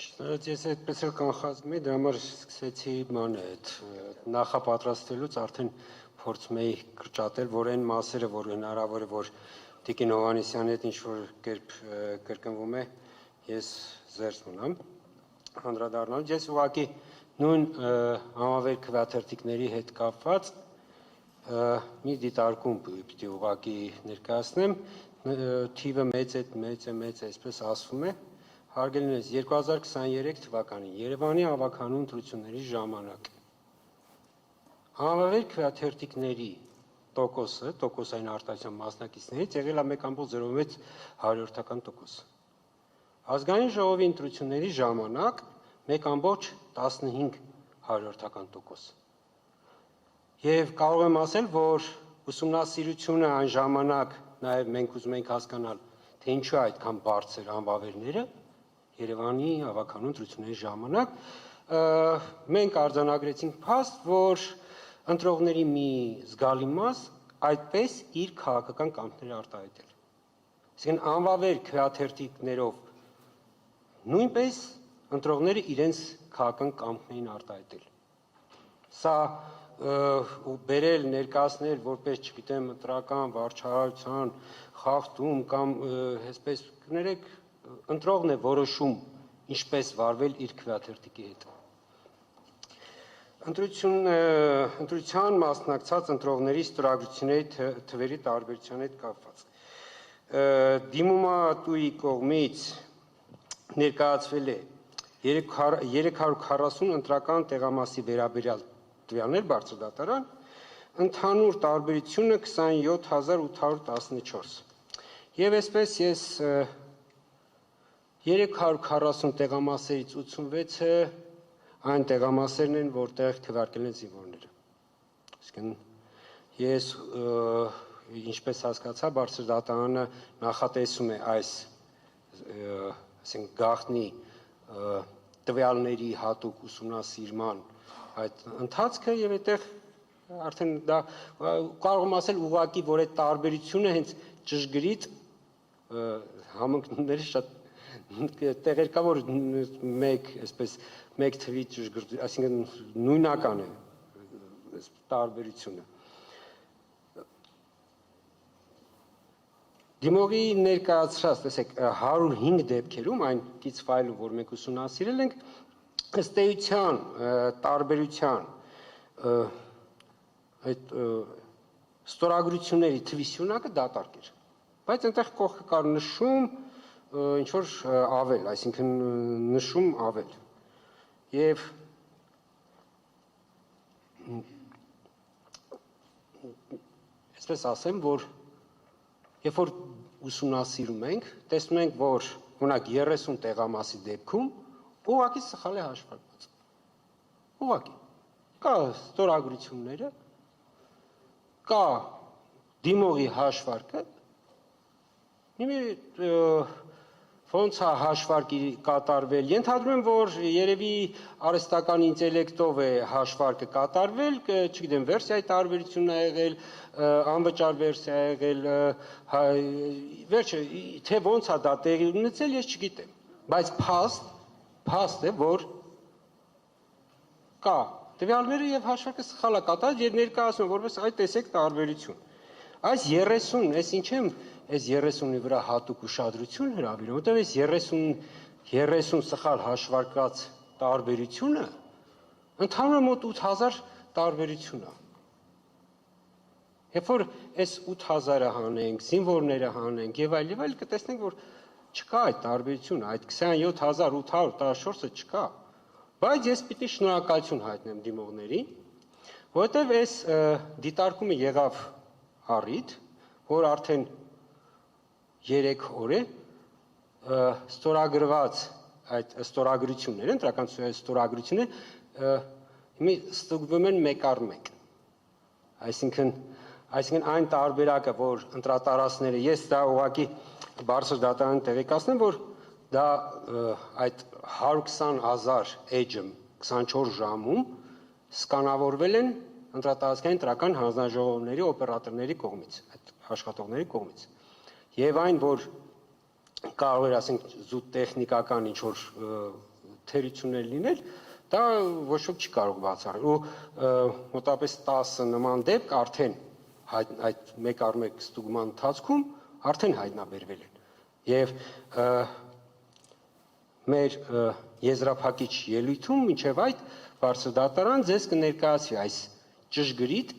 Ես այդպես էլ կանխածում էի, դրա համար սկսեցի նախապատրաստելուց արդեն փորձում էի կրճատել, որ այն մասերը, որ հնարավոր է, որ Տիկին Հովհաննիսյանի հետ ինչ-որ կերպ կրկնվում է, ես զերծ մնամ անդրադառնալու։ Ես ուղղակի նույն համավեր քվեաթերթիկների հետ կապված մի դիտարկում պիտի ուղղակի ներկայացնեմ, թիվը մեծ է, այսպես ասվում է, հարգելինս 2023 թվականին Երևանի ավագանու ընտրությունների ժամանակ համավեր քվեաթերթիկների տոկոսը, տոկոսային արտահայտության մասնակիցներից եղել է 1.06%։ Ազգային ժողովի ընտրությունների ժամանակ 1.15%։ Եվ կարող եմ ասել, որ ուսումնասիրությունը այն ժամանակ, նաև մենք ուզում ենք հասկանալ, թե ինչու է այդքան բարձր անվավերները Երևանի ավագանու ընտրությունների ժամանակ, մենք արձանագրեցինք փաստ, որ ընտրողների մի զգալի մաս այդպես իր քաղաքական կամքները արտահայտել։ Այսինքն անվավեր քվեաթերթիկներով նույնպես ընտրողները իրենց քաղաքական կամքն էին արտահայտել։ Սա բերել ներկայացնել որպես, չգիտեմ, ընտրական վարչահարության խախտում կամ այսպես կներեք, ընտրողն է որոշում ինչպես վարվել իր քվեաթերթիկի հետ։ Ընտրության մասնակցած ընտրողների ստորագրությունների թվերի տարբերության հետ կապված։ Դիմումատուի կողմից ներկայացվել է 340 ընտրական տեղամասի վերաբերյալ տվյալներ բարձրդատարան, ընդհանուր տարբերությունը 27814։ Եվ այսպես ես 340 տեղամասերից 86-ը այն տեղամասերն են, որտեղ քվեարկել են զինվորները։ Այսինքն ես ինչպես հասկացա, բարձրդատարանը նախատեսում է այս ասենք գաղտնի տվյալների հատուկ ուսումնասիրման այդ ընթացքը եւ այդտեղ արդեն դա կարող եմ ասել ուղղակի, որ այդ տարբերությունը հենց ճշգրիտ համընկնումների շատ տեղեր կա, որ մեկ թվի ճշգրիտ, այսինքն նույնական է տարբերությունը։ Դիմողի ներկայացրած, տեսեք, 105 դեպքերում այն կից ֆայլում, որ մենք ուսումնասիրել ենք, ըստ էության տարբերության այդ ստորագրությունների թվի սյունակը դատարկ էր, բայց այնտեղ կողքը կար նշում ինչ-որ ավել, այսինքն նշում ավել։ Եվ այսպես ասեմ, որ երբ որ ուսումնասիրում ենք, տեսնում ենք, որ օրինակ 30 տեղամասի դեպքում ուղղակի սխալ է հաշվարկված։ Ուղղակի կա ստորագրությունները, կա դիմողի հաշվարկը, ոնց է հաշվարկի կատարվել, ենթադրում եմ, որ երևի արհեստական ինտելեկտով է հաշվարկը կատարվել, չգիտեմ, վերսիայի տարբերությունն է եղել, անվճար վերսիա է եղել, վերջը, թե ոնց է դա տեղի ունեցել, ես չգիտեմ, բայց փաստ է, որ կա տվյալները եւ հաշվարկը սխալ է կատարել եւ ներկայացնում որպես այդ տեսեք տարբերություն։ Այս 30, ես ինչ եմ այս 30-ի վրա հատուկ ուշադրություն հրավիրում, որտեղ այս 30 սխալ հաշվարկած տարբերությունը ընդհանուր մոտ 8000 տարբերություն է։ Երբ որ այս 8000-ը հանենք, զինվորները հանենք եւ այլ, կտեսնենք, որ չկա այդ տարբերությունը, այդ 27814-ը չկա։ Բայց ես պիտի շնորհակալություն հայտնեմ դիմողներին, որովհետև այս դիտարկումը եղավ առիթ, որ արդեն 3 օր է ստորագրված այդ ստորագրությունները, ընտրական ստորագրությունները ստուգվում են մեկ առ մեկ։ Այսինքն այն տարբերակը, որ ընտրատարածքները, ես դա ուղղակի բարձր դատարանին տեղեկացնեմ, որ դա այդ 120,000 էջը 24 ժամում սկանավորվել են ընտրատարածքային ընտրական հանձնաժողովների օպերատորների կողմից, այդ աշխատողների կողմից։ Եվ այն, որ կարող էր ասենք զուտ տեխնիկական ինչ-որ թերություններ լինել, դա ոչ ոք չի կարող բացառել։ Ու մոտավորապես 10 նման դեպք արդեն այդ մեկ առ մեկ ստուգման ընթացքում արդեն հայտնաբերվել են։ Եվ մեր եզրափակիչ ելույթում մինչև այդ բարձր դատարան ձեզ կներկայացվի այս ճշգրիտ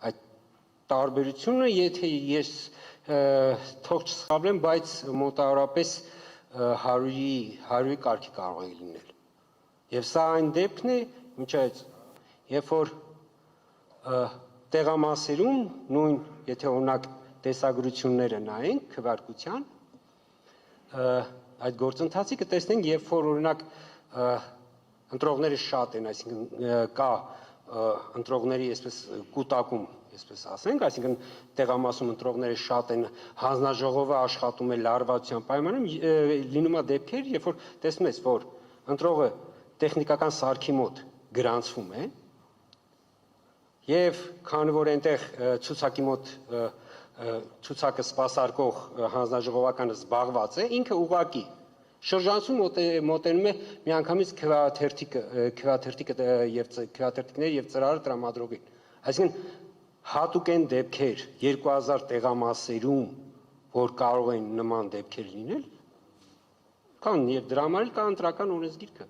այդ տարբերությունը, եթե ես թող չսխալվեմ, բայց մոտավորապես 100-ի կարգի կարող է լինել։ Եվ սա այն դեպքն է, երբ որ տեղամասերում նույն, եթե օրինակ տեսագրությունները նայենք քվեարկության, այդ գործընթացի կտեսնենք, երբ որ օրինակ ընտրողները շատ են, այսինքն կա ընտրողների այսպես կուտակում, այսպես ասենք, այսինքն տեղամասում ընտրողները շատ են, հանձնաժողովը աշխատում է լարվածության պայմանում, լինում է դեպքեր, երբ որ տեսնում ես, որ ընտրողը տեխնիկական սարքի մոտ գրանցվում է, եւ քանի որ այնտեղ ցուցակի մոտ ցուցակը սպասարկող հանձնաժողովականը զբաղված է, ինքը ուղղակի շրջանցում մոտենում է միանգամից քվեաթերթիկներ եւ ծրարը տրամադրողին։ Այսինքն հատուկ են դեպքեր 2000 տեղամասերում, որ կարող են նման դեպքեր լինել, կան եւ դրա համար կա ընտրական օրենսգիրքը,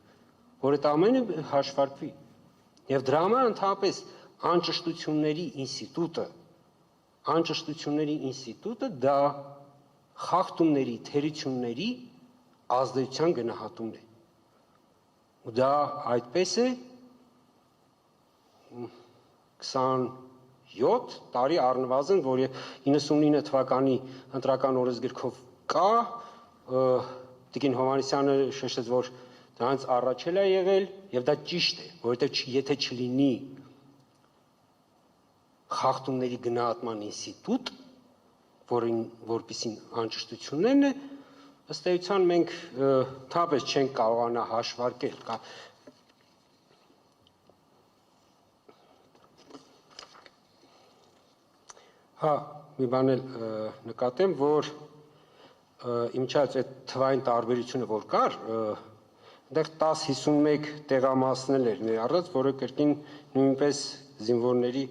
որ այդ ամենը հաշվարկվի։ Եվ դրա համար ընդհանրապես անճշտությունների ինստիտուտը դա խախտումների, թերությունների ազդեցության գնահատումն է։ Ու դա այդպես է 27 տարի առնվազն, որ 99 թվականի ընտրական օրենսգիրքով կա, Տիկին Հովհաննիսյանը շեշտեց, որ դրանից առաջ էլ է եղել, եւ դա ճիշտ է, որովհետեւ եթե չլինի խախտումների գնահատման ինստիտուտ, որպիսին անճշտություններն է, ըստ էության մենք թափես չենք կարողանա հաշվարկել։ Հա, մի բան էլ նկատեմ, որ իմիջիայլոց այդ թվային տարբերությունը, որ կար, այնտեղ 10-51 տեղամասներ էր ներառած, որը կրկին նույնպես զինվորների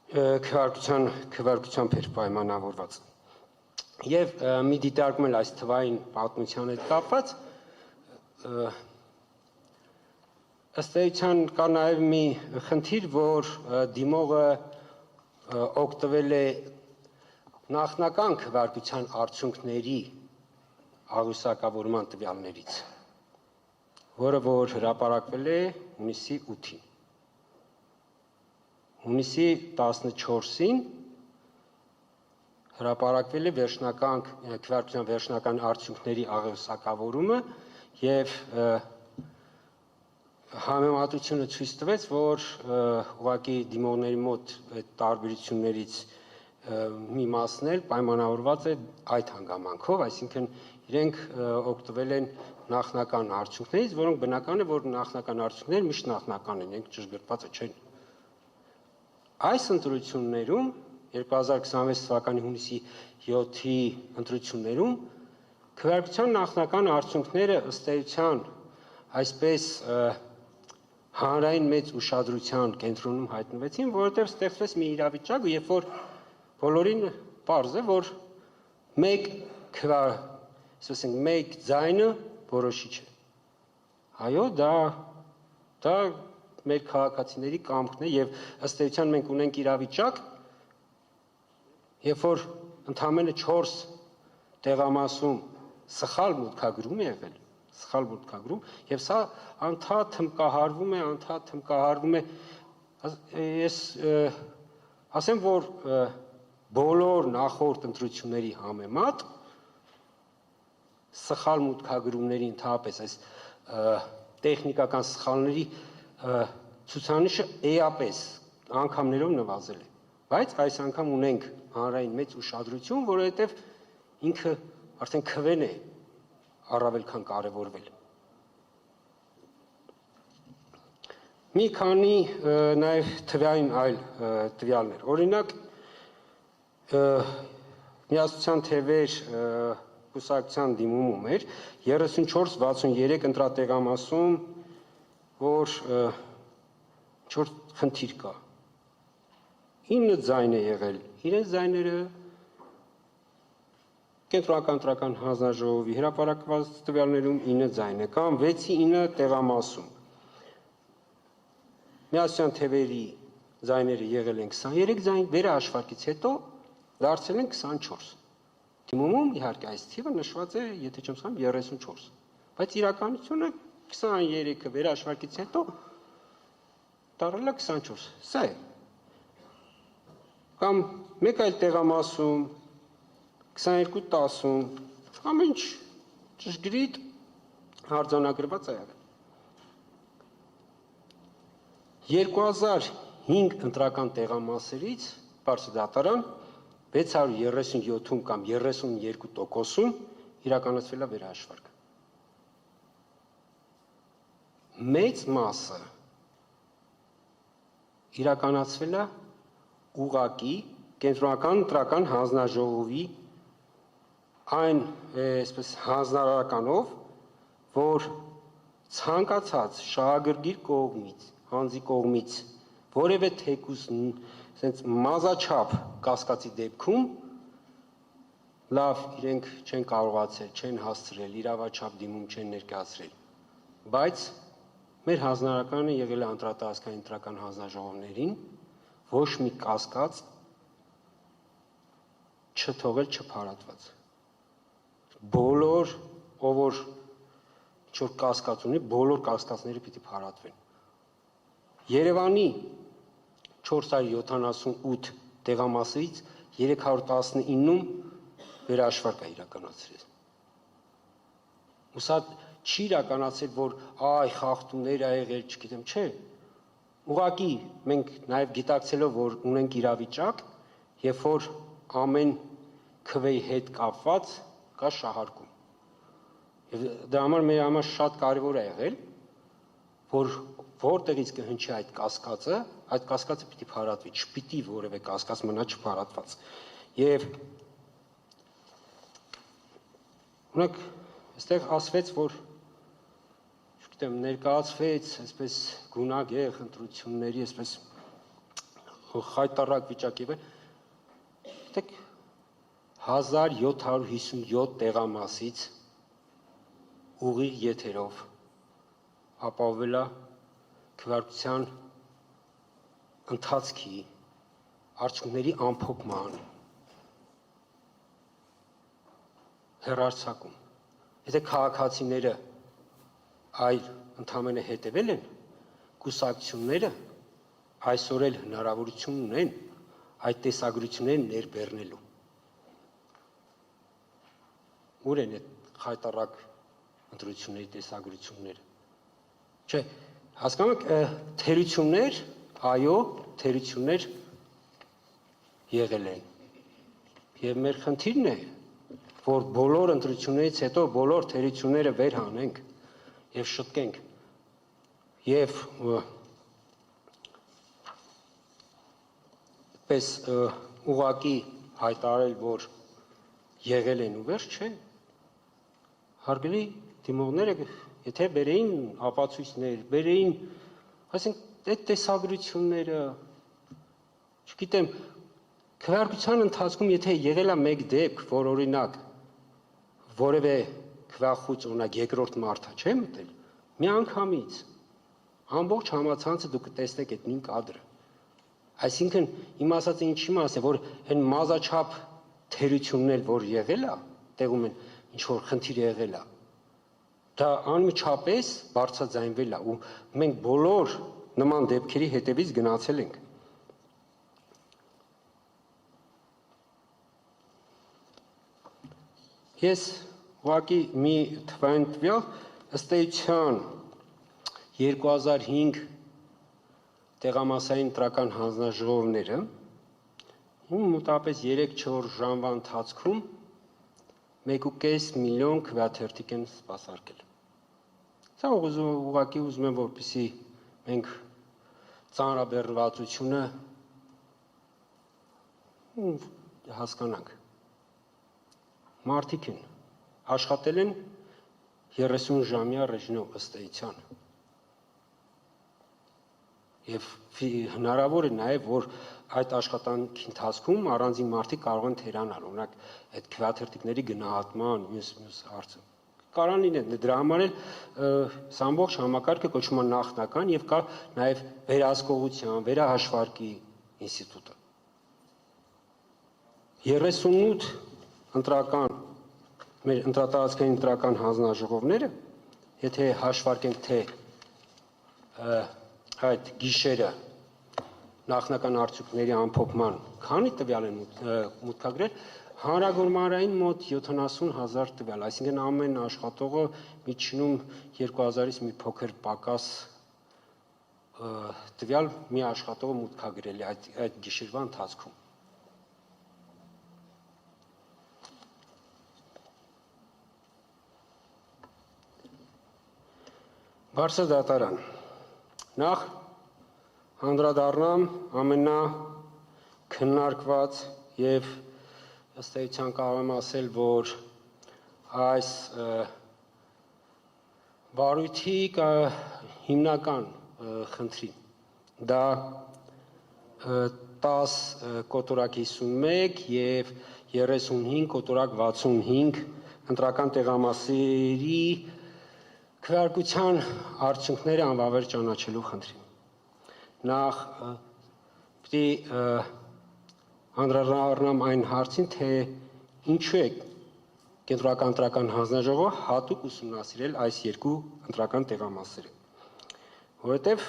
քվեարկությամբ էր պայմանավորված։ Եվ մի դիտարկում էլ այս թվային պատմության հետ կապված, ըստ էության կա նաև մի խնդիր, որ դիմողը օգտվել է նախնական քվեարկության արդյունքների աղյուսակավորման տվյալներից, որը որ հրապարակվել է հունիսի 8-ին։ Հունիսի 14-ին հրապարակվել է քվեարկության վերջնական արդյունքների աղյուսակավորումը եւ համեմատությունը ցույց տվեց, որ ուղղակի դիմողների մոտ այդ տարբերություններից մի մասն էլ պայմանավորված է այդ հանգամանքով, այսինքն իրենք օգտվել են նախնական արդյունքներից, որոնք բնական է, որ նախնական արդյունքները միշտ նախնական են, իրենք ճշգրտված չեն։ Այս ընտրություններում 2026 թվականի հունիսի 7-ի ընտրություններում քվեարկության նախնական արդյունքները ըստ էության այսպես հանրային մեծ ուշադրության կենտրոնում հայտնվեցին, որովհետև ստեղծվեց մի իրավիճակ, երբ որ բոլորին պարզ է, որ մեկ ձայնը որոշիչ է։ Այո, դա մեր քաղաքացիների կամքն է եւ ըստ էության մենք ունենք իրավիճակ, երբ որ ընդամենը 4 տեղամասում սխալ մուտքագրում է եղել, եւ սա անդադ թմկահարվում է, ես ասեմ, որ բոլոր նախորդ ընտրությունների համեմատ սխալ մուտքագրումների ընդհանրապես այս տեխնիկական սխալների ցուցանիշը էապես անգամներով նվազել է, բայց այս անգամ ունենք հանրային մեծ ուշադրություն, որովհետև ինքը արդեն քվեն է առավել քան կարևորվել։ Մի քանի նաև թվային այլ տվյալներ, օրինակ միասնության թևեր կուսակցության դիմումում էր 34-63 ընտրատեղամասում, որ ինչ-որ խնդիր կա։ 9 ձայն է եղել, իրենց ձայները կենտրոնական ընտրական հանձնաժողովի հրապարակված տվյալներում 9 ձայն է, կամ 6-ի 9 տեղամասում։ Միասնության թևերի ձայները եղել են 23 ձայն, վերահաշվարկից հետո դարձել են 24։ Դիմումում իհարկե այս թիվը նշված է, եթե չեմ սխալվում, 34, բայց իրականությունը 23-ը վերահաշվարկից հետո դառել է 24։ Սա է։ Կամ մեկ այլ տեղամասում 22-10 ամեն ինչ ճշգրիտ արձանագրված է եղել։ 2005 ընտրական տեղամասերից Պարսի-Դատարան 637-ում կամ 32%-ում իրականացվել է վերահաշվարկ։ Մեծ մասը իրականացվել է ուղղակի կենտրոնական ընտրական հանձնաժողովի այն այսպես հանձնարարականով, որ ցանկացած շահագրգիռ կողմից, հանձի կողմից որևէ թեկուզ ասենց մազաչափ կասկածի դեպքում լավ իրենք չեն կարողացել, չեն հասցրել, իրավաչափ դիմում չեն ներկայացրել, բայց մեր հանձնարարականը եղել է անդրադարձային ընտրական հանձնաժողովներին ոչ մի կասկած չթողել չփարատված։ Բոլոր, ով որ ինչ-որ կասկած ունի, բոլոր կասկածները պիտի փարատվեն։ Երևանի 478 տեղամասից 319-ում վերահաշվարկ է իրականացրել։ Սա չի իրականացել, որ այ խախտումներ ա եղել, չգիտեմ, չէ։ Ուղղակի մենք նաև գիտակցելով, որ ունենք իրավիճակ, երբ որ ամեն քվեի հետ կապված կա շահարկում։ Եվ դրա համար մեր համար շատ կարևոր է եղել, որ որտեղից կհնչի այդ կասկածը պիտի փարատվի, չպիտի որևէ կասկած մնա չփարատված։ Եվ ունեք այստեղ ասվեց, որ չգիտեմ, ներկայացվեց այսպես գունագեղ ընտրությունների այսպես խայտառակ վիճակի վրա։ Գիտեք 1757 տեղամասից ուղիղ եթերով ապահովել է քվեարկության ընթացքի արդյունքների ամփոփման հեռարձակում։ Եթե քաղաքացիները այլ ընդամենը հետևել են, կուսակցությունները այսօր էլ հնարավորություն ունեն այդ տեսագրությունները ներբեռնելու։ Ուր են այդ խայտառակ ընտրությունների տեսագրությունները։ Չէ, հասկանում եք, թերություններ, այո, թերություններ եղել են։ Եվ մեր խնդիրն է, որ բոլոր ընտրություններից հետո բոլոր թերությունները վեր հանենք եւ շտկենք։ Եվ պես ուղղակի հայտարարել, որ եղել են ու վերջ չէ։ Հարգելի դիմողները, եթե բերեին ապացույցներ, բերեին, այսինքն այդ տեսագրությունները, չգիտեմ, քվեարկության ընթացքում եթե եղել է մեկ դեպք, որ օրինակ որևէ քվեախույց, օրինակ երկրորդ մարդը չէ մտել, մի անգամից ամբողջ համացանցը դուք կտեսնեք այդ նույն կադրը։ Այսինքն իմ ասածը ինչի մաս է, որ այն մազաչափ թերությունն որ եղել է, տեղում են ինչ որ խնդիր եղել է, դա անմիջապես բարձրաձայնվել է ու մենք բոլոր նման դեպքերի հետևից գնացել ենք։ Ես ուղղակի մի թվային տվյալ, ըստ էության 2005 տեղամասային ընտրական հանձնաժողովները մոտավորապես 3-4 ժամվա ընթացքում 1.5 միլիոն քվեաթերթիկ են սպասարկել։ Սա ուղղակի ուզում եմ, որպեսզի մենք ծանրաբեռնվածությունը հասկանանք։ Մարդիկ են, աշխատել են 30 ժամյա ռեժիմով ըստ էության։ Եվ հնարավոր է նաև, որ այդ աշխատանքի ընթացքում առանձին մարդիկ կարող են թերանալ, օրինակ այդ քվեաթերթիկների գնահատման, մյուս հարցը։ Կարող լինի դրա համար էլ սա ամբողջ համակարգը կոչվում է նախնական եւ կա նաև վերահսկողության, վերահաշվարկի ինստիտուտը։ 38 ընտրական մեր ընտրատարածքային ընտրական հանձնաժողովները, եթե հաշվարկենք թե այդ գիշերը նախնական արդյունքների ամփոփման քանի տվյալ են մուտքագրել, հանրագորմարային մոտ 70,000 տվյալ, այսինքն ամեն աշխատողը միջինում 2000-ից մի փոքր պակաս տվյալ մի աշխատողը մուտքագրել է այդ գիշերվա ընթացքում։ Բարձր դատարան։ Նախ անդրադառնամ ամենաքննարկված եւ ըստ էության կարող եմ ասել, որ այս վարույթի հիմնական խնդրի դա 10 կոտորակ 51 եւ 35 կոտորակ 65 ընտրական տեղամասերի քվեարկության արդյունքները անվավեր ճանաչելու խնդրին։ Նախ պիտի անդրադառնամ այն հարցին, թե ինչու է Կենտրոնական ընտրական հանձնաժողովը հատուկ ուսումնասիրել այս երկու ընտրական տեղամասերը։ Որովհետև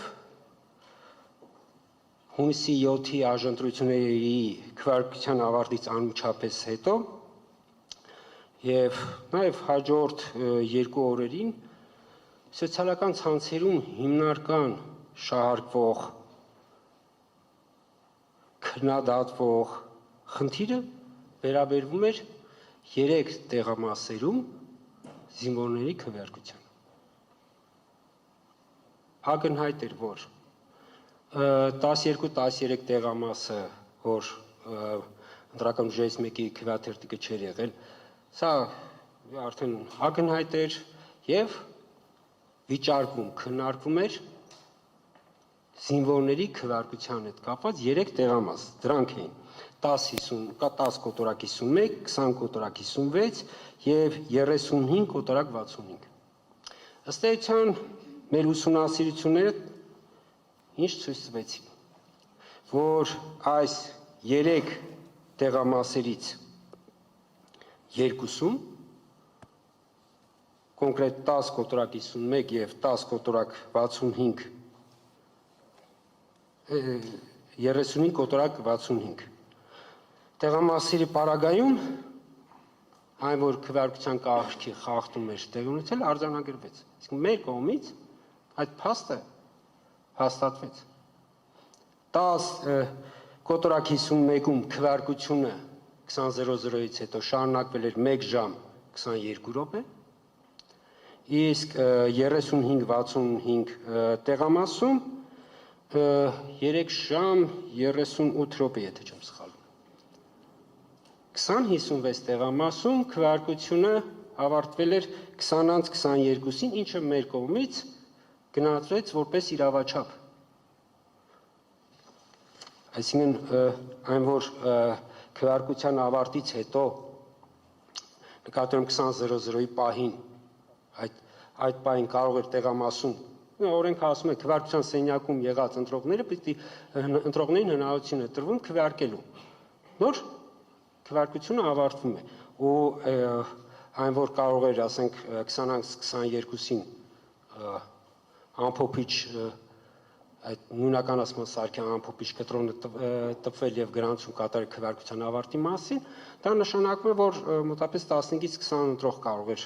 հունիսի 7-ի արժանտրությունների քվեարկության ավարտից անմիջապես հետո եւ նաեւ հաջորդ երկու օրերին սոցիալական ցանցերում հիմնական շահարկվող քննադատվող խնդիրը վերաբերվում էր 3 տեղամասերում զինվորների քվեարկությանը։ Ակնհայտ էր, որ 12-13 տեղամասը, որ ընտրական ուժերից մեկի քվեաթերթիկը չէր եղել, սա արդեն ակնհայտ էր եւ վիճարկվում, քննարկվում էր զինվորների քվեարկության հետ կապված 3 տեղամաս, դրանք էին 10 կոտորակ 51, 20 կոտորակ 56 եւ 35 կոտորակ 65։ Ըստ էության մեր ուսումնասիրությունները ինչ ցույց տվեցին, որ այս 3 տեղամասերից երկուսում կոնկրետ 10 կոտորակ 51 եւ 10 կոտորակ 65 35 կոտորակ 65 տեղամասերի պարագայում այն որ քվեարկության կարգի խախտում էր տեղի ունեցել արձանագրվեց։ Իսկ մեր կողմից այդ փաստը հաստատվեց։ 10 կոտորակ 51-ում քվեարկությունը 20:00-ից հետո շարունակվել էր 1 ժամ 22 րոպե, իսկ 35-65 տեղամասում 3 ժամ 38 րոպե, եթե չեմ սխալվում։ 20-56 տեղամասում քվեարկությունը ավարտվել էր 20:22-ին, ինչը մեր կողմից գնահատվեց որպես իրավաչափ։ Այսինքն այն որ քվեարկության ավարտից հետո նկատի ունեմ 20:00-ի պահին այդ պահին կարող էր տեղամասում օրենքը ասում է քվեարկության սենյակում եղած ընտրողները պիտի ընտրողներին հնարավորություն է տրվում քվեարկելու։ Նոր քվեարկությունը ավարտվում է ու այն որ կարող էր ասենք 20-22-ին ամփոփիչ այդ նույնականացման սարքի ամփոփիչ կտրոնը տպվել եւ գրանցում կատարել քվեարկության ավարտի մասին, դա նշանակում է որ մոտավորապես 15-ից 20 ընտրող կարող էր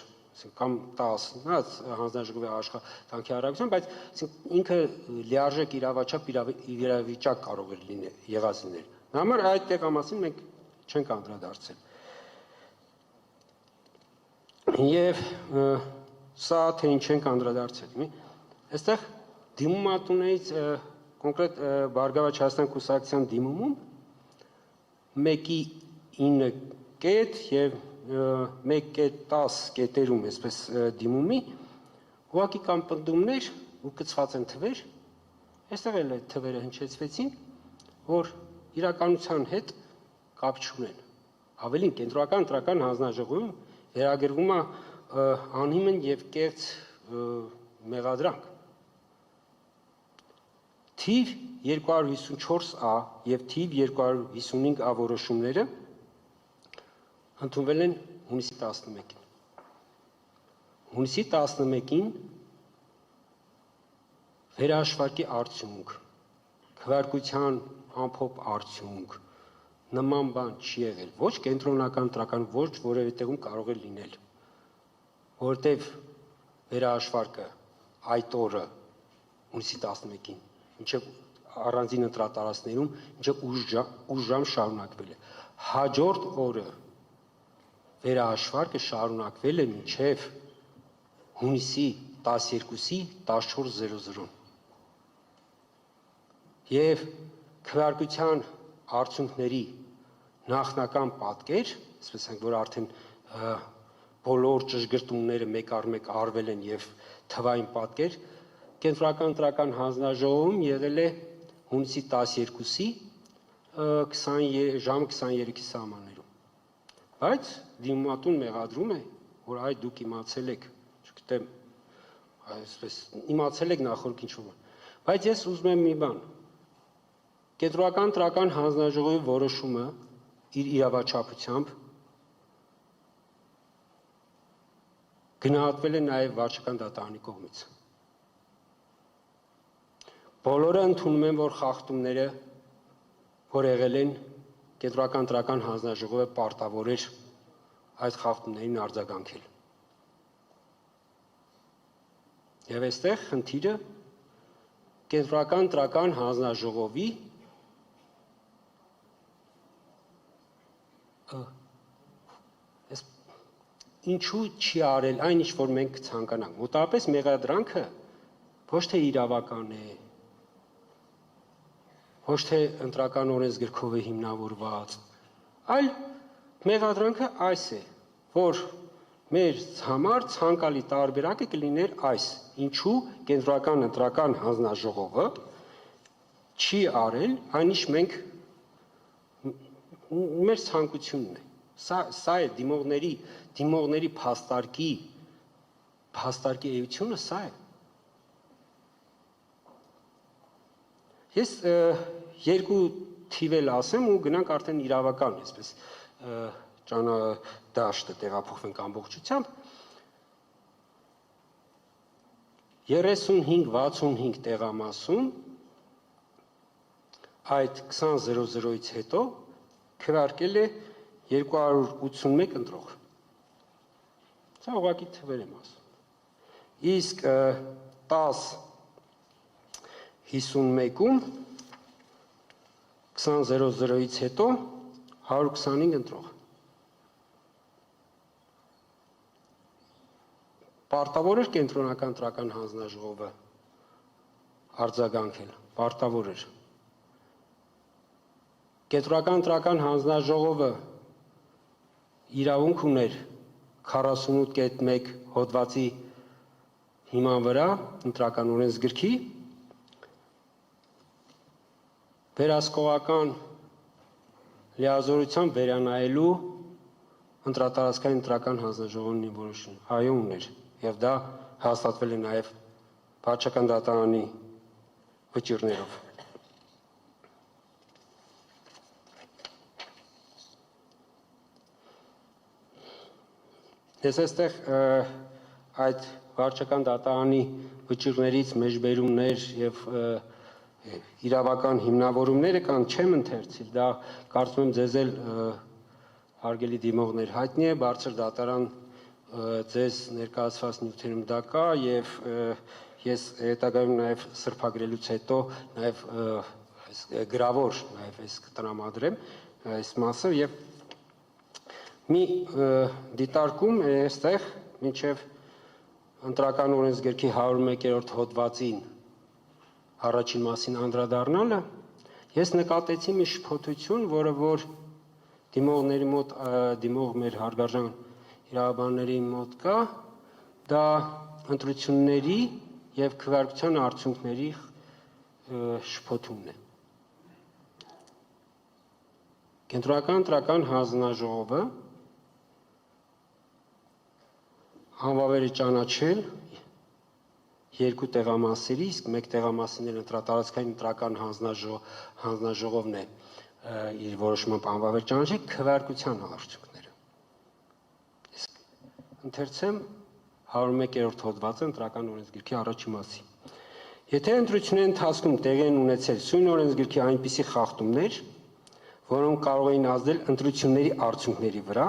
կամ 10 հանձնաժողովի աշխատանքի արագություն, բայց ինքը լիարժեք իրավաչափ իրավիճակ կարող էր եղած լինել։ Դա համար այդ տեղամասին մենք չենք անդրադարձել։ Եվ սա թե ինչ ենք անդրադարձել։ Այստեղ դիմումատուներից կոնկրետ Բարգավաճ Հայաստան կուսակցության դիմումում 1-ի 9 կետ եւ 1.10 կետերում այսպես դիմումի, ուղղակի կան պնդումներ ու կցված են թվեր, այստեղ էլ այդ թվերը հնչեցվեցին, որ իրականության հետ կապ չունեն։ Ավելին կենտրոնական ընտրական հանձնաժողովում վերագրվում է անհիմն եւ կեղծ մեղադրանք։ Թիվ 254A եւ թիվ 255A որոշումները ընդունվել են հունիսի 11-ին։ Հունիսի 11-ին վերահաշվարկի արդյունք, քվեարկության ամփոփ արդյունք, նման բան չի եղել, ոչ կենտրոնական ընտրական, ոչ որևէ տեղում կարող է լինել, որովհետև վերահաշվարկը այդ օրը հունիսի 11-ին, մինչև առանձին ընտրատարածքներում, մինչև 8 ժամ շարունակվել է։ Հաջորդ օրը վերահաշվարկը շարունակվել է մինչև հունիսի 12-ի 14:00-ին։ Եվ քվեարկության արդյունքների նախնական պատկեր, ասես ենք, որ արդեն բոլոր ճշգրտումները մեկ առ մեկ արվել են եւ թվային պատկեր, կենտրոնական ընտրական հանձնաժողովում եղել է հունիսի 12-ի ժամը 23-ի սահմաններում։ Բայց դիմատուն մեղադրում է, որ այ դուք իմացել եք, չգիտեմ, այսպես իմացել եք նախորդ ինչ-որ բան։ Բայց ես ուզում եմ մի բան։ Կենտրոնական ընտրական հանձնաժողովի որոշումը իր իրավաչափությամբ գնահատվել է նաև վարչական դատարանի կողմից։ Բոլորը ընդունում են, որ խախտումները, որ եղել են, կենտրոնական ընտրական հանձնաժողովը պարտավոր էր այդ խախտումներին արձագանքել։ Եվ այստեղ խնդիրը կենտրոնական ընտրական հանձնաժողովի ինչու չի արել այն, ինչ որ մենք ցանկանանք։ Մոտավորապես մեղադրանքը ոչ թե իրավական է, ոչ թե ընտրական օրենսգրքով է հիմնավորված, այլ մեղադրանքը այս է, որ մեր համար ցանկալի տարբերակը կլիներ այս, ինչու կենտրոնական ընտրական հանձնաժողովը չի արել այն, ինչ մենք մեր ցանկությունն է։ Սա է դիմողների փաստարկի էությունը սա է։ Ես երկու թիվ էլ ասեմ ու գնանք արդեն իրավական, այսպես ճանադաշտը տեղափոխվենք ամբողջությամբ։ 35-65 տեղամասում այդ 20:00-ից հետո քվեարկել է 281 ընտրող։ Սա ուղղակի թվեր եմ ասում։ Իսկ 10:51-ում 20:00-ից հետո 125 ընտրող։ Պարտավոր էր կենտրոնական ընտրական հանձնաժողովը արձագանքել, պարտավոր էր։ Կենտրոնական ընտրական հանձնաժողովը իրավունք ուներ 48.1 հոդվածի հիման վրա ընտրական օրենսգրքի վերահսկողական լիազորությամբ վերանայելու ընտրատարածքային ընտրական հանձնաժողովի որոշումը։ Այո, ուներ, եւ դա հաստատվել է նաեւ վարչական դատարանի վճիռներով։ Ես այստեղ այդ վարչական դատարանի վճիռներից մեջբերումներ եւ իրավական հիմնավորումները կան, չեմ ընթերցել, դա կարծում եմ ձեզ էլ հարգելի դիմողներ հայտնի է, բարձր դատարան ձեզ ներկայացված նյութերում դա կա եւ ես հետագայում նաեւ սրբագրելուց հետո նաեւ գրավոր նաեւ այս կտրամադրեմ այս մասը եւ մի դիտարկում է այստեղ մինչև ընտրական օրենսգրքի 101-րդ հոդվածին առաջին մասին անդրադառնալը, ես նկատեցի մի շփոթություն, որը որ դիմողների մոտ դիմող մեր հարգարժան իրավաբանների մոտ կա, դա ընտրությունների եւ քվեարկության արդյունքների շփոթումն է։ Կենտրոնական ընտրական հանձնաժողովը անվավեր է ճանաչել երկու տեղամասերի, իսկ մեկ տեղամասին էլ ընտրատարածքային ընտրական հանձնաժողովն է իր որոշմամբ անվավեր ճանաչել քվեարկության արդյունքները։ Իսկ ընթերցեմ 101-րդ հոդվածը ընտրական օրենսգրքի առաջին մասի։ Եթե ընտրությունների ընթացքում տեղի են ունեցել սույն օրենսգրքի այնպիսի խախտումներ, որոնք կարող էին ազդել ընտրությունների արդյունքների վրա,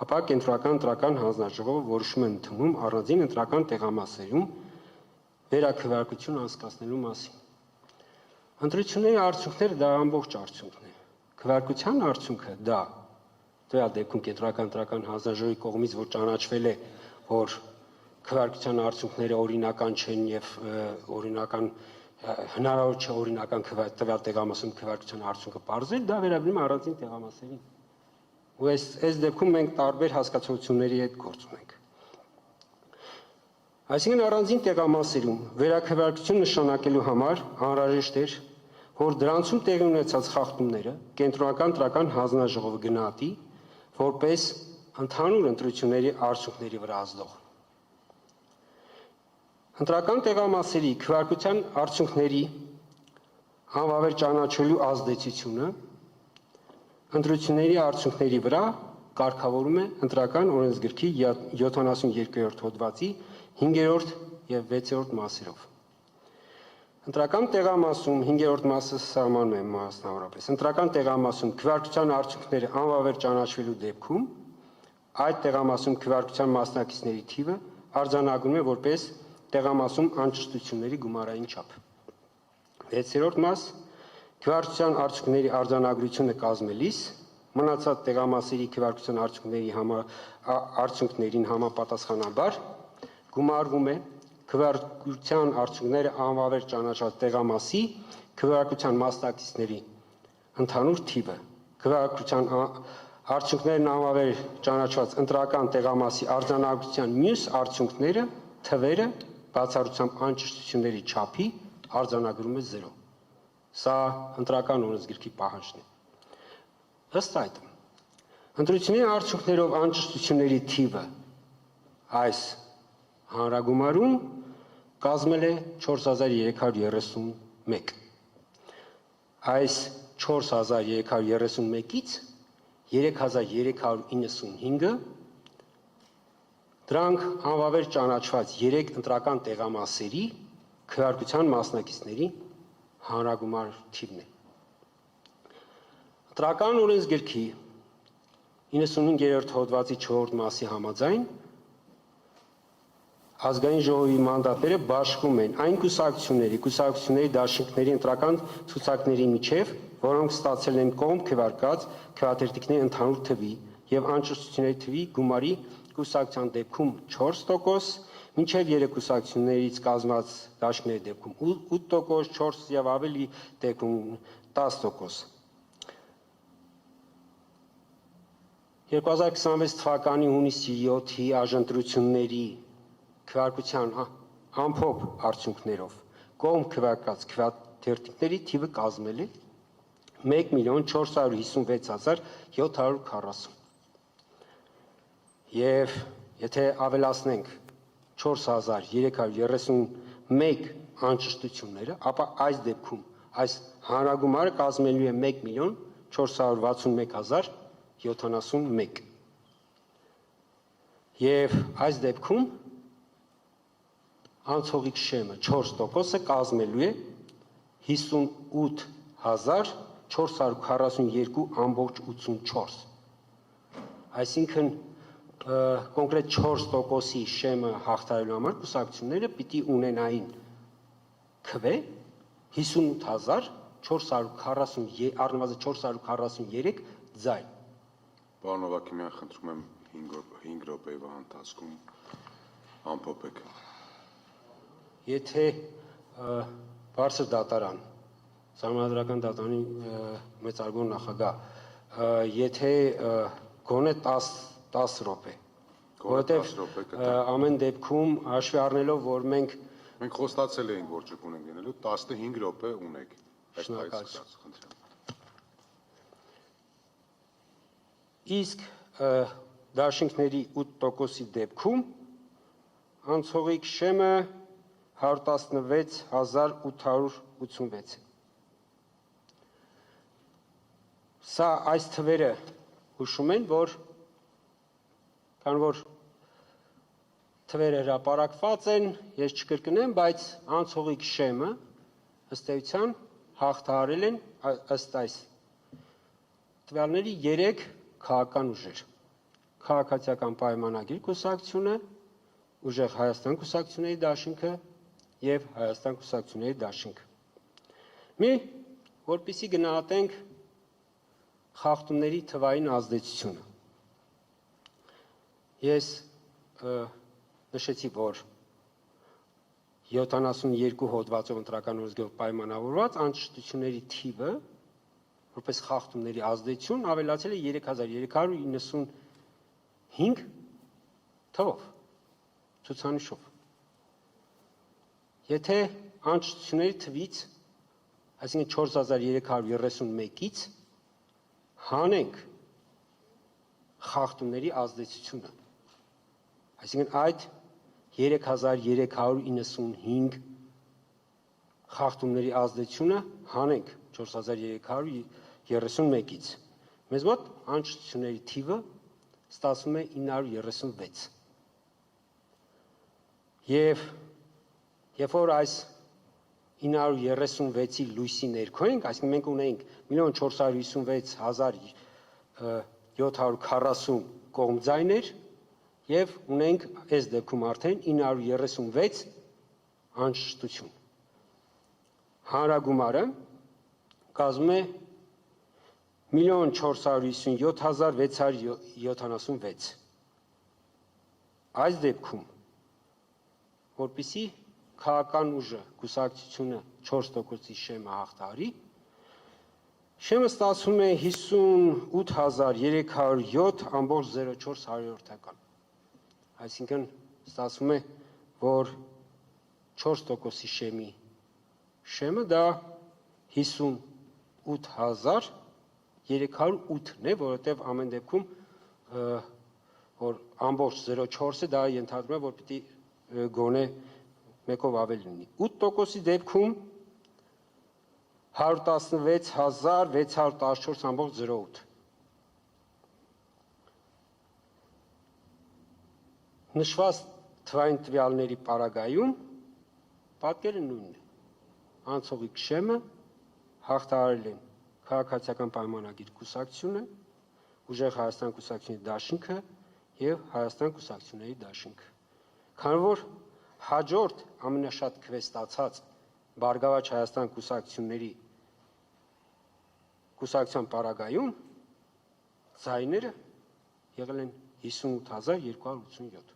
ապա կենտրոնական ընտրական հանձնաժողովը որոշում է ընդունում առանձին ընտրական տեղամասերում վերաքվեարկություն անցկացնելու մասին։ Ընտրությունների արդյունքները դա ամբողջ արդյունքն է։ Քվեարկության արդյունքը դա տվյալ դեպքում կենտրոնական ընտրական հանձնաժողովի կողմից որ ճանաչվել է, որ քվեարկության արդյունքները օրինական չեն եւ օրինական հնարավոր չէ օրինական տվյալ տեղամասում քվեարկության արդյունքը բարձել, դա վերաբերում է առանձին տեղամասերին։ Ու այս դեպքում մենք տարբեր հասկացությունների հետ գործ ունենք։ Այսինքն առանձին տեղամասերում վերաքվեարկություն նշանակելու համար անհրաժեշտ էր, որ դրանցում տեղի ունեցած խախտումները կենտրոնական ընտրական հանձնաժողովը գնահատի որպես ընդհանուր ընտրությունների արդյունքների վրա ազդող։ Ընտրական տեղամասերի քվեարկության արդյունքների անվավեր ճանաչելու ազդեցությունը ընտրությունների արդյունքների վրա կարգավորում է ընտրական օրենսգրքի 72-րդ հոդվածի 5-րդ եւ 6-րդ մասերով։ Ընտրական տեղամասում 5-րդ մասը սահմանում է մասնավորապես։ Ընտրական տեղամասում քվեարկության արդյունքները անվավեր ճանաչվելու դեպքում այդ տեղամասում քվեարկության մասնակիցների թիվը արձանագրվում է որպես տեղամասում անճշտությունների գումարային չափ։ 6-րդ մաս քվեարկության արդյունքների արձանագրությունը կազմելիս մնացած տեղամասերի քվեարկության արդյունքներին համապատասխանաբար գումարվում է քվեարկության արդյունքները անվավեր ճանաչված տեղամասի քվեարկության մասնակիցների ընդհանուր թիվը, քվեարկության արդյունքներն անվավեր ճանաչված ընտրական տեղամասի արձանագրության մյուս արդյունքները, թվերը բացառությամբ անճշտությունների չափի արձանագրում է 0։ Սա ընտրական օրենսգրքի պահանջն է։ Ըստ այդ, ընտրությունների արդյունքներով անճշտությունների թիվը այս հանրագումարում կազմել է 4331։ Այս 4331-ից 3395-ը դրանք անվավեր ճանաչված 3 ընտրական տեղամասերի քվեարկության մասնակիցների հանրագումար թիվն է։ Ընտրական օրենսգրքի 95-րդ հոդվածի 4-րդ մասի համաձայն ազգային ժողովի մանդատները բաշխվում են այն կուսակցությունների դաշինքների ընտրական ցուցակների միջև, որոնք ստացել են կողմ քվեարկած քվեաթերթիկների ընդհանուր թվի եւ անճշտությունների թվի գումարի կուսակցության դեպքում 4%, մինչև 3 կուսակցություններից կազմված դաշինքների դեպքում 8%, 4 եւ ավելի դեպքում 10%։ 2026 թվականի հունիսի 7-ի այժընտրությունների քվեարկության ամփոփ արդյունքներով կողմ քվեարկած քվեաթերթիկների թիվը կազմել է 1,456,740 եւ եթե ավելացնենք 4331 անճշտությունները, ապա այս դեպքում այս հանրագումարը կազմելու է 1,461,071 եւ այս դեպքում անցողիկ շեմը 4%-ը կազմելու է 58,442,84։ Այսինքն կոնկրետ 4%-ի շեմը հաղթահարելու համար կուսակցությունները պիտի ունենային քվե 58,443 ձայն։ Պարոն Ավագիմյան, խնդրում եմ 5 րոպեվա ընթացքում ամփոփեք։ Եթե բարձր դատարան, Սահմանադրական դատարանի մեծարգո նախագահ եթե գոնե 10 րոպե, Գոնե 10 որովհետև րոպե կտա։ ամեն դեպքում հաշվի առնելով, որ մենք Մենք խոստացել էինք, որ ճկուն ենք լինելու, 15 րոպե ունեք։ Այս Շնորհակալ պայից սկսած, խնդրեմ։ իսկ դաշինքների 8%-ի դեպքում անցողիկ շեմը 116886 է։ Սա այս թվերը հուշում են, որ քան որ թվերը հրապարակված են, ես չկրկնեմ, բայց անցողիկ շեմը ըստ էության հաղթահարել են ըստ այս տվյալների 3 քաղաքական ուժեր. Քաղաքացիական պայմանագիր կուսակցությունը, Ուժեղ Հայաստան կուսակցությունների դաշինքը եւ Հայաստան կուսակցությունների դաշինքը։ Որպեսզի գնահատենք խախտումների թվային ազդեցությունը։ Ես նշեցի, որ 72 հոդվածով ընտրական օրենսգրքով պայմանավորված անճշտությունների թիվը որպես խախտումների ազդեցություն ավելացել է 3395 թվով, ցուցանիշով։ Եթե անճշտությունների թվից, այսինքն 4331-ից հանենք խախտումների ազդեցությունը, այսինքն այդ 3395 խախտումների ազդեցությունը հանենք 4331-ից, մեզ մոտ անճշտությունների թիվը ստացվում է 936։ Եվ երբ որ այս 936-ի լույսի ներքո ենք, այսինքն մենք ունենք 1.456.740 կողմձայներ եւ ունենք այս դեպքում արդեն 936 անճշտություն։ Հանրագումարը կազմում է 1.457.676։ Այս դեպքում, որպեսզի քաղաքական ուժը կուսակցությունը 4%-ի շեմը հաղթահարի, շեմը ստացվում է 58307.04 Այսինքն ստացվում է, որ 4%-ի շեմը դա 58308-ն է, որովհետև ամեն դեպքում որ ամբողջ 0.4-ը դա ենթադրում է, որ պիտի գոնե մեկով ավելի լինի։ 8%-ի դեպքում 116614.08 Նշված թվային տվյալների պարագայում պատկերը նույնն է։ Անցողիկ շեմը հաղթահարել են քաղաքացիական պայմանագիր կուսակցությունը, Ուժեղ Հայաստան կուսակցությունների դաշինքը եւ Հայաստան կուսակցությունների դաշինքը։ Քանի որ հաջորդ ամենաշատ քվեստացած Բարգավաճ Հայաստան կուսակցության պարագայում ձայները եղել են 58287։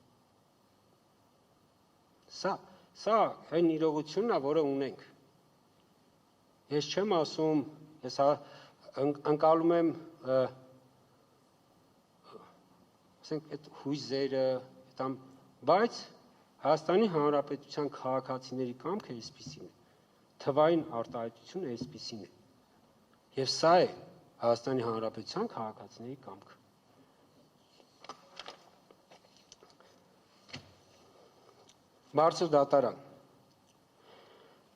Սա այն իրողությունն է, որը ունենք։ Ես չեմ ասում, ես ընկալում եմ այդ հույզերը, բայց Հայաստանի Հանրապետության քաղաքացիների կամքը այսպիսին է, թվային արտահայտությունը այսպիսին է։ Եվ սա է Հայաստանի Հանրապետության քաղաքացիների կամքը։ Բարձր դատարան։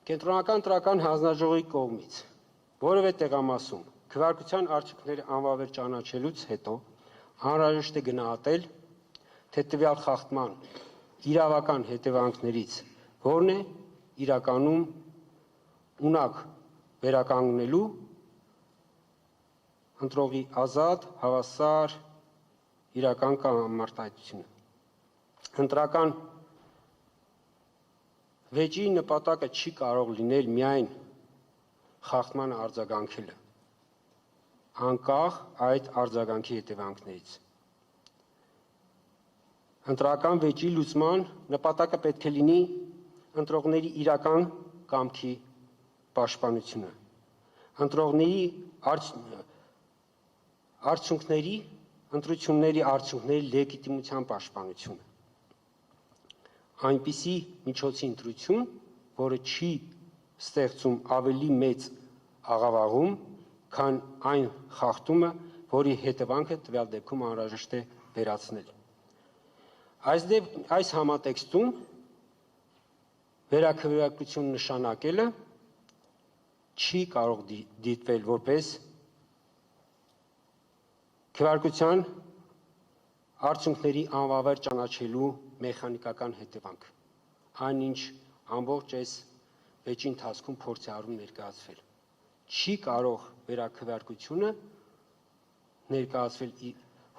Կենտրոնական ընտրական հանձնաժողովի կողմից որևէ տեղամասում քվեարկության արդյունքները անվավեր ճանաչելուց հետո անհրաժեշտ է գնահատել, թե տվյալ խախտման իրավական հետևանքներից որն է իրականում ունակ վերականգնելու ընտրողի ազատ, հավասար իրական կամարտահայտությունը։ Ընտրական վեճի նպատակը չի կարող լինել միայն խախտմանը արձագանքելը, անկախ այդ արձագանքի հետևանքներից։ Ընտրական վեճի լուծման նպատակը պետք է լինի ընտրողների իրական կամքի պաշտպանությունը, ընտրողների ընտրությունների արդյունքների լեգիտիմության պաշտպանությունը։ Այնպիսի միջոցի ընտրություն, որը չի ստեղծում ավելի մեծ աղավաղում, քան այն խախտումը, որի հետևանքը տվյալ դեպքում անհրաժեշտ է վերացնել։ Այս համատեքստում վերաքվեարկություն նշանակելը չի կարող դիտվել որպես քվեարկության արդյունքների անվավեր ճանաչելու մեխանիկական հետևանք, այնինչ ամբողջ այս վեճի ընթացքում փորձ է արվում ներկայացվել։ Չի կարող վերաքվեարկությունը ներկայացվել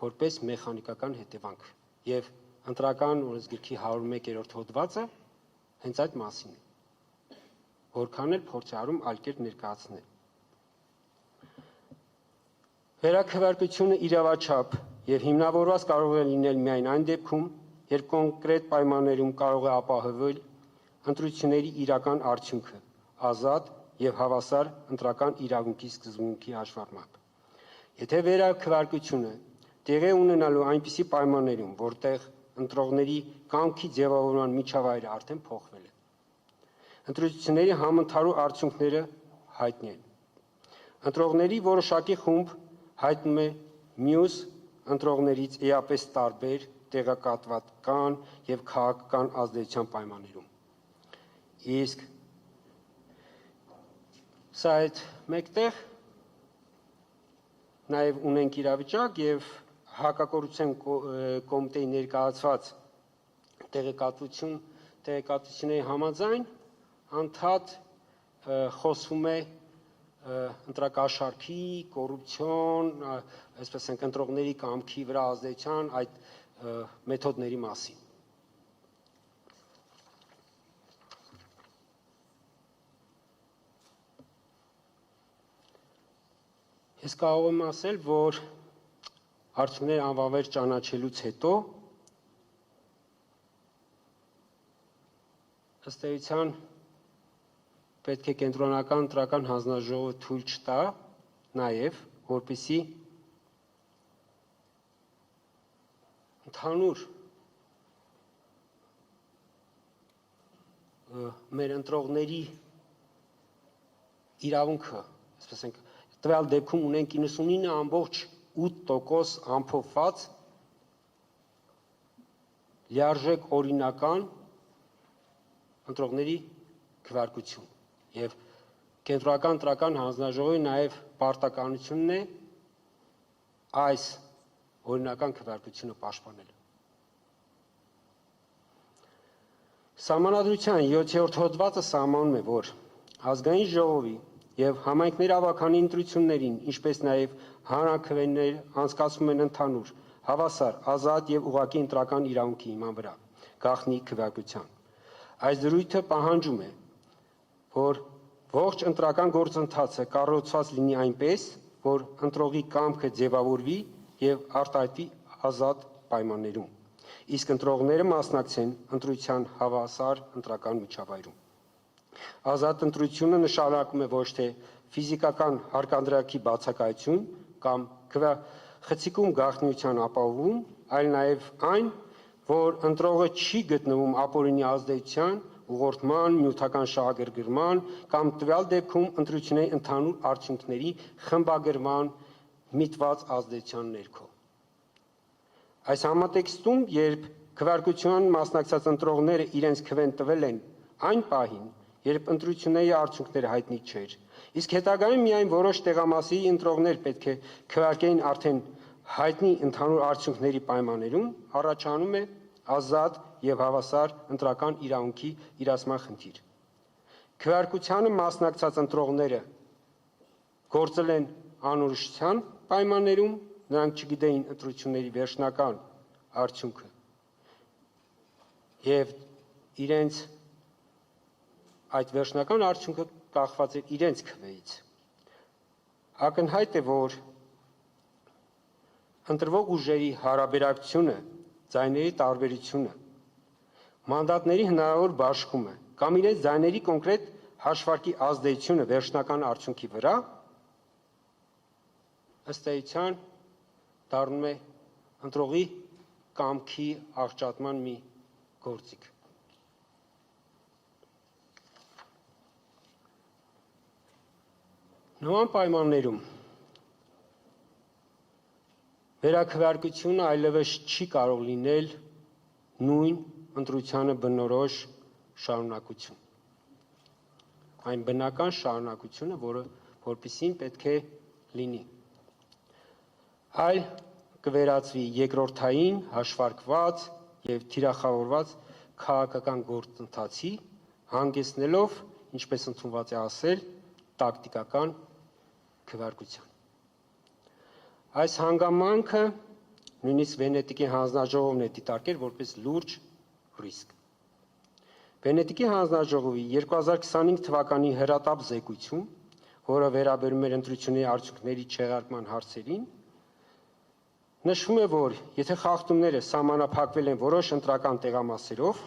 որպես մեխանիկական հետևանք, եւ ընտրական օրենսգրքի 101-րդ հոդվածը հենց այդ մասին է, որքան էլ փորձ է արում այլ կերպ ներկայացնել։ Վերաքվեարկությունը իրավաչափ եւ հիմնավորված կարող է լինել միայն այն դեպքում, երբ կոնկրետ պայմաններում կարող է ապահովել ընտրությունների իրական արդյունքը, ազատ եւ հավասար ընտրական իրավունքի սկզբունքի հաշվառմամբ։ Եթե վերաքվեարկությունը տեղի ունենալու այնպիսի պայմաններում, որտեղ ընտրողների կամքի ձևավորման միջավայրը արդեն փոխվել է, ընտրությունների համընդհանուր արդյունքները հայտնի են։ Ընտրողների որոշակի խումբ հայտնում է մյուս ընտրողներից էապես տարբեր տեղեկատվական եւ քաղաքական ազդեցության պայմաններում։ Իսկ սա այդ մեկտեղ նաեւ ունենք իրավիճակ եւ հակակոռուպցիոն կոմիտեի ներկայացված տեղեկատվությունների համաձայն անդադ խոսվում է ընտրակաշառքի, կոռուպցիոն, այսպես ենք ընտրողների կամքի վրա ազդեցության այդ մեթոդների մասին։ Ես կարող եմ ասել, որ արդյունքների անվավեր ճանաչելուց հետո ըստ էության պետք է կենտրոնական ընտրական հանձնաժողովը թույլ չտա նաև, որպեսզի ընդհանուր մեր ընտրողների իրավունքը, այսպես ենք, տվյալ դեպքում ունենք 99.8% ամփոփված լիարժեք օրինական ընտրողների քվեարկություն եւ կենտրոնական ընտրական հանձնաժողովի նաեւ պարտականությունն է այս օրինական քվեարկությունը պաշտպանել։ Սահմանադրության 7-րդ հոդվածը սահմանում է, որ ազգային ժողովի եւ համայնքների ավագանի ընտրություններին, ինչպես նաեւ հանրաքվեներ անցկացվում են ընդհանուր, հավասար, ազատ եւ ուղղակի ընտրական իրավունքի հիման վրա, գաղտնի քվեարկության։ Այս դրույթը պահանջում է, որ ողջ ընտրական գործընթացը կառուցված լինի այնպես, որ ընտրողի կամքը ձևավորվի եւ արտահայտվի ազատ պայմաններում, իսկ ընտրողները մասնակցեն ընտրության հավասար ընտրական միջավայրում։ Ազատ ընտրությունը նշանակում է ոչ թե ֆիզիկական հարկադրակի բացակայություն կամ խցիկում գաղտնիության ապահովում, այլ նաեւ այն, որ ընտրողը չի գտնվում ապօրինի ազդեցության, ուղղորդման, նյութական շահագրգռման կամ տվյալ դեպքում ընտրությունների ընդհանուր արդյունքների խմբագրման միտված ազդեցության ներքո։ Այս համատեքստում, երբ քվեարկության մասնակցած ընտրողները իրենց քվեն տվել են այն պահին, երբ ընտրությունների արդյունքները հայտնի չէր, իսկ հետագայում միայն որոշ տեղամասի ընտրողներ պետք է քվեարկեին արդեն հայտնի ընդհանուր արդյունքների պայմաններում, առաջանում է ազատ եւ հավասար ընտրական իրավունքի իրացման խնդիր։ Քվեարկությանը մասնակցած ընտրողները գործել են անորոշության պայմաններում, նրանք չգիտեին ընտրությունների վերջնական արդյունքը եւ իրենց այդ վերջնական արդյունքը կախված է իրենց քվեից։ Ակնհայտ է, որ ընտրվող ուժերի հարաբերակցությունը, ձայների տարբերությունը, մանդատների հնարավոր բաշխումը կամ իրենց ձայների կոնկրետ հաշվարկի ազդեցությունը վերջնական արդյունքի վրա ըստ էության դառնում է ընտրողի կամքի աղճատման մի գործիք։ Նման պայմաններում վերաքվարկությունը այլևս չի կարող լինել նույն ընտրությանը բնորոշ շարունակություն։ Այն բնական շարունակությունը, որպեսզի պետք է լինի։ Այլ կվերածվի երկրորդային, հաշվարկված եւ թիրախավորված քաղաքական գործընթացի, հանգեցնելով, ինչպես ընդունված է ասել, տակտիկական քվեարկության։ Այս հանգամանքը նույնիսկ Վենետիկի հանձնաժողովն է դիտարկել որպես լուրջ ռիսկ։ Վենետիկի հանձնաժողովի 2025 թվականի հրատապ զեկույցում, որը վերաբերում էր ընտրությունների արդյունքների չեղարկման հարցերին, նշվում է, որ եթե խախտումները սահմանափակվել են որոշ ընտրական տեղամասերով,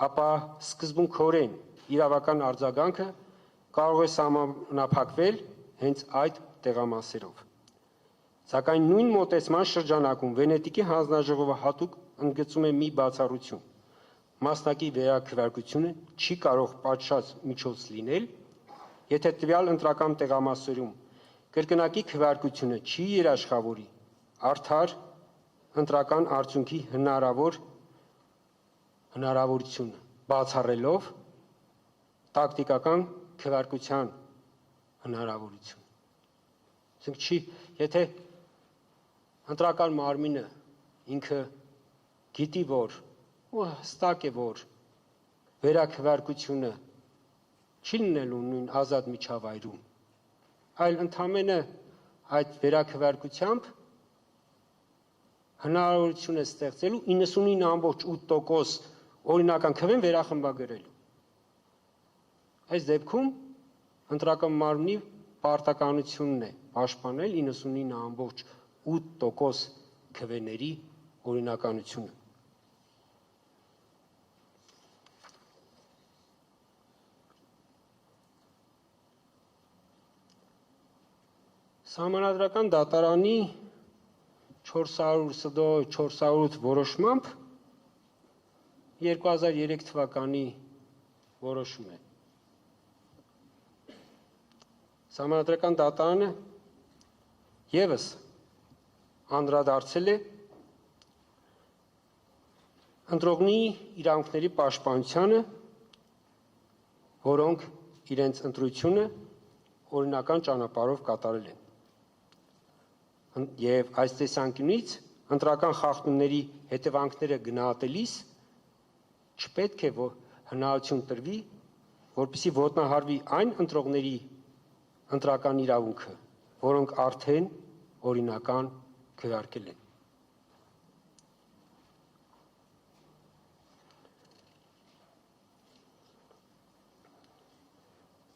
ապա սկզբունքորեն իրավական արձագանքը կարող է սահմանափակվել հենց այդ տեղամասերով։ Սակայն նույն մոտեցման շրջանակում Վենետիկի հանձնաժողովը հատուկ ընդգծում է մի բացառություն. մասնակի վերաքվեարկությունը չի կարող պատշաճ միջոց լինել, եթե տվյալ ընտրական տեղամասերում կրկնակի քվեարկությունը չի երաշխավորի արդար ընտրական արդյունքի հնարավորությունը, բացառելով տակտիկական քվեարկության հնարավորություն։ Եթե ընտրական մարմինը ինքը գիտի, որ ու հստակ է, որ վերաքվեարկությունը չի լինելու նույն ազատ միջավայրում, այլ ընդամենը այդ վերաքվեարկությամբ հնարավորություն է ստեղծելու 99.8% օրինական քվեն վերախմբագրելու։ Այս դեպքում ընտրական մարմնի պարտականությունն է պաշտպանել 99.8% քվեների օրինականությունը։ Սահմանադրական դատարանի 408 որոշմամբ 2003 թվականի որոշում է։ Սահմանադրական դատարանը ևս անդրադարձել է ընտրողների իրավունքների պաշտպանությանը, որոնք իրենց ընտրությունը օրինական ճանապարհով կատարել են։ Եվ այս տեսանկյունից ընտրական խախտումների հետևանքները գնահատելիս չպետք է հնարավորություն տրվի, որպեսզի ոտնահարվի այն ընտրողների ընտրական իրավունքը, որոնք արդեն օրինական քվեարկել են։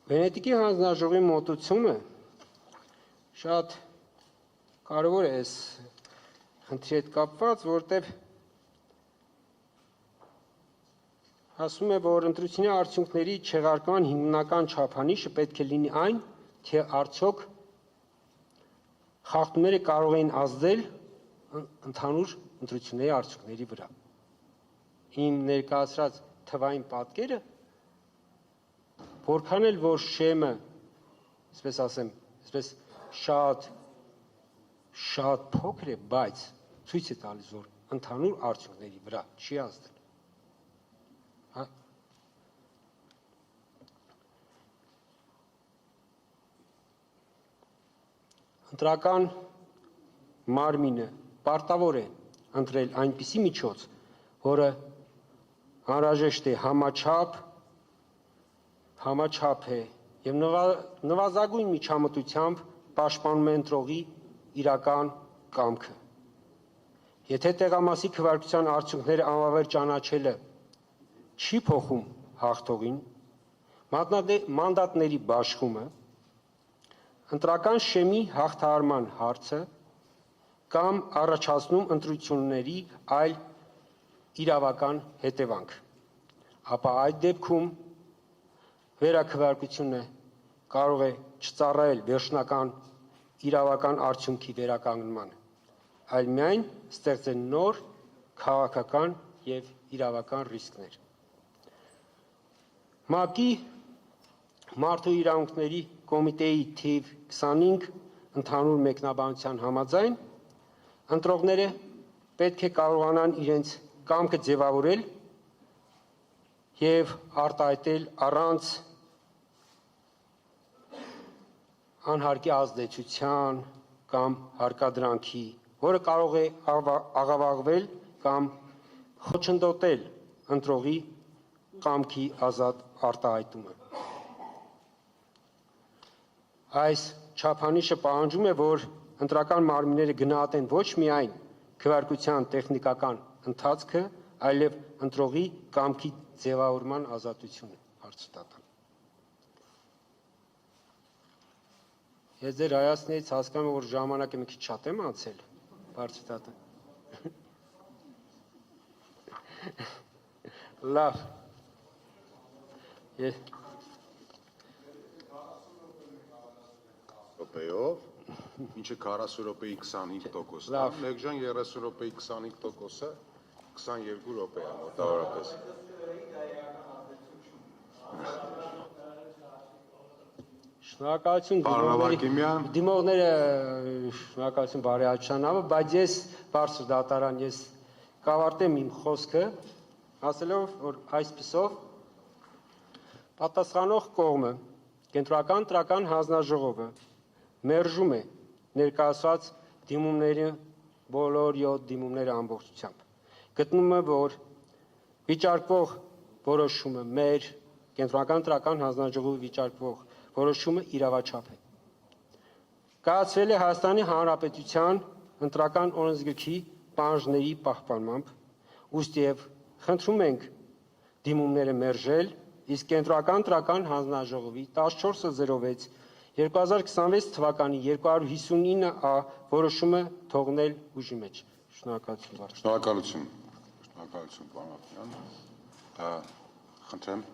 Վենետիկի հանձնաժողովի մոտեցումը շատ կարևոր է այս խնդրի հետ կապված, որտեղ ասում է, որ ընտրությունների արդյունքների չեղարկման հիմնական չափանիշը պետք է լինի այն, թե արդյոք խախտումները կարող էին ազդել ընդհանուր ընտրությունների արդյունքների վրա։ Իմ ներկայացրած թվային պատկերը, որքան էլ որ շեմը, այսպես ասեմ, այսպես շատ փոքր է, բայց ցույց է տալիս, որ ընդհանուր արդյունքների վրա չի ազդել։ Ընտրական մարմինը պարտավոր է ընտրել այնպիսի միջոց, որը անհրաժեշտ է համաչափ է եւ նվազագույն միջամտությամբ պաշտպանում է ընտրողի իրական կամքը։ Եթե տեղամասի քվեարկության արդյունքները անվավեր ճանաչելը չի փոխում հաղթողին, մանդատների բաշխումը, ընտրական շեմի հաղթահարման հարցը կամ առաջացնում ընտրությունների այլ իրավական հետևանք, ապա այդ դեպքում վերաքվեարկությունը կարող է չծառայել վերջնական իրավական արդյունքի վերականգնմանը, այլ միայն ստեղծել նոր քաղաքական եւ իրավական ռիսկներ։ ՄԱԿ-ի Մարդու իրավունքների կոմիտեի թիվ 25 ընդհանուր մեկնաբանության համաձայն ընտրողները պետք է կարողանան իրենց կամքը ձևավորել եւ արտահայտել առանց անհարկի ազդեցության կամ հարկադրանքի, որը կարող է աղավաղվել կամ խոչընդոտել ընտրողի կամքի ազատ արտահայտումը։ Այս չափանիշը պահանջում է, որ ընտրական մարմինները գնահատեն ոչ միայն քվեարկության տեխնիկական ընթացքը, այլև ընտրողի կամքի ձևավորման ազատությունը, հարցուտատան։ Ես ձեր հայացքներից հասկանում եմ, որ ժամանակը մի քիչ շատ եմ անցել, հարցուտատան։ Լավ։ Րոպեով, ինչը 40 րոպեի 25%-ն է, Մեկժան 30 րոպեի 25%-ը 22 րոպե է մոտավորապես։ Շնորհակալություն դիմողները, շնորհակալություն Բարի Ալչյանովը, բայց ես բարձր դատարան, ես կավարտեմ իմ խոսքը, ասելով, որ այսպիսով պատասխանող կողմը, Կենտրոնական ընտրական հանձնաժողովը մերժում է ներկայացված դիմումների բոլոր 7 դիմումները ամբողջությամբ։ Գտնում է, որ վիճարկվող որոշումը մեր Կենտրոնական ընտրական հանձնաժողովի վիճարկվող որոշումը իրավաչափ է։ Կայացվել է Հայաստանի Հանրապետության ընտրական օրենսգրքի պահանջների պահպանմամբ, ուստի եւ խնդրում ենք դիմումները մերժել, իսկ Կենտրոնական ընտրական հանձնաժողովի 1406 2026 թվականի 259A որոշումը թողնել ուժի մեջ։ Շնորհակալություն։ Շնորհակալություն, պարոն Ալթունյան։ Խնդրեմ